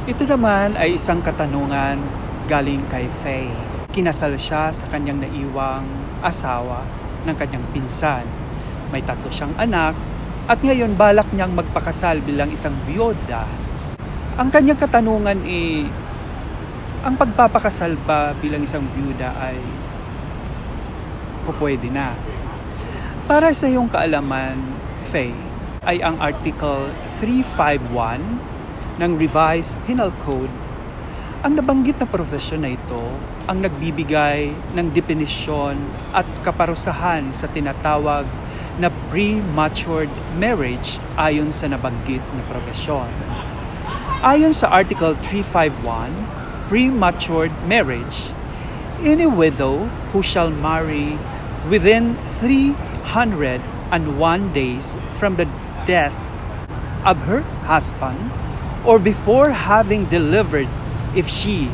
Ito naman ay isang katanungan galing kay Faye. Kinasal siya sa kanyang naiwang asawa ng kanyang pinsan. May 3 siyang anak at ngayon balak niyang magpakasal bilang isang byuda. Ang kanyang katanungan ay, ang pagpapakasal ba bilang isang byuda ay pwede na? Para sa iyong kaalaman, Faye, ay ang Article 351 ng Revised Penal Code, ang nabanggit na profesyon na ito ang nagbibigay ng definisyon at kaparusahan sa tinatawag na prematured marriage ayon sa nabanggit na profesyon. Ayon sa Article 351, prematured marriage, any widow who shall marry within 301 days from the death of her husband or before having delivered, if she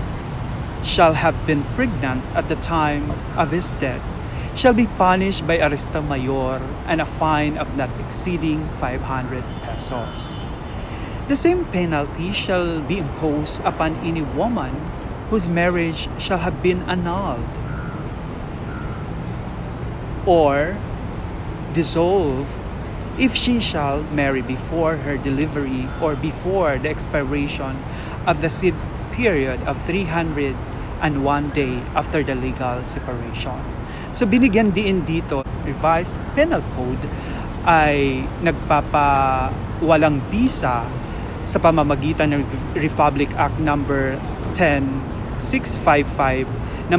shall have been pregnant at the time of his death, shall be punished by arresto mayor and a fine of not exceeding 500 pesos. The same penalty shall be imposed upon any woman whose marriage shall have been annulled or dissolved if she shall marry before her delivery or before the expiration of the said period of 301 day after the legal separation. So binigyan din dito, Revised Penal Code ay nagpapawalang bisa sa pamamagitan ng Republic Act number 10655 na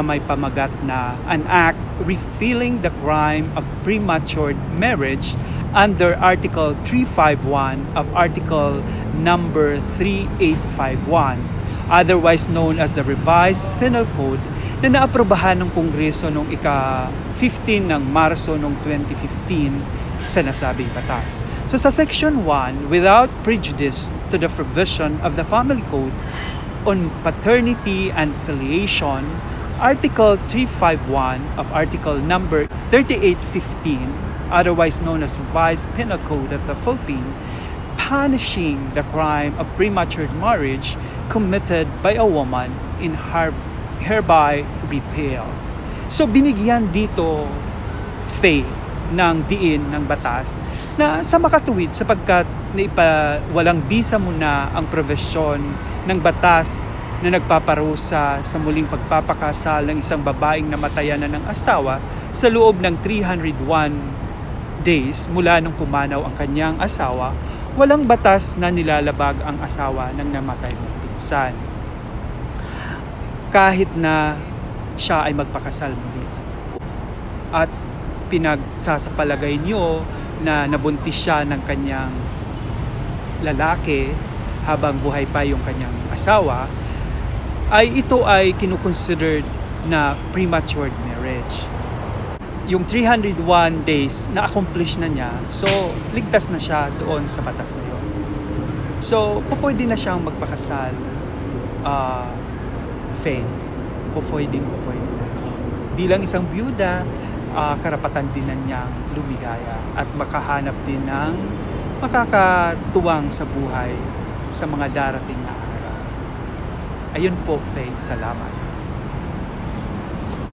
may pamagat na an act repealing the crime of premature marriage under Article 351 of Article number 3851, otherwise known as the Revised Penal Code, na naaprobahan ng Kongreso noong ika-15 ng Marso noong 2015 sa nasabing batas. So sa Section 1, without prejudice to the provision of the Family Code on paternity and filiation, Article 351 of Article number 3815, otherwise known as Revised Penal Code of the Philippines, punishing the crime of premature marriage committed by a woman in hereby repealed. So binigyan dito, Faye, ng diin ng batas na sa makatuwid sapagkat walang bisa muna ang provision ng batas na nagpaparusa sa muling pagpapakasal ng isang babaeng namatayan na ng asawa sa loob ng 301 days mula nung pumanaw ang kanyang asawa. Walang batas na nilalabag ang asawa ng namatay ng pinsan kahit na siya ay magpakasal muli. At pinagsasapalagay niyo na nabuntis siya ng kanyang lalaki habang buhay pa yung kanyang asawa, ay ito ay kinukonsidered na premature marriage. Yung 301 days na-accomplish na niya, so ligtas na siya doon sa batas na yun. So, pwede na siyang magpakasal, Faye. Pwede na. Bilang isang byuda, karapatan din na niyang lumigaya at makahanap din ng makakatuwang sa buhay sa mga darating na araw. Ayun po, Faye. Salamat.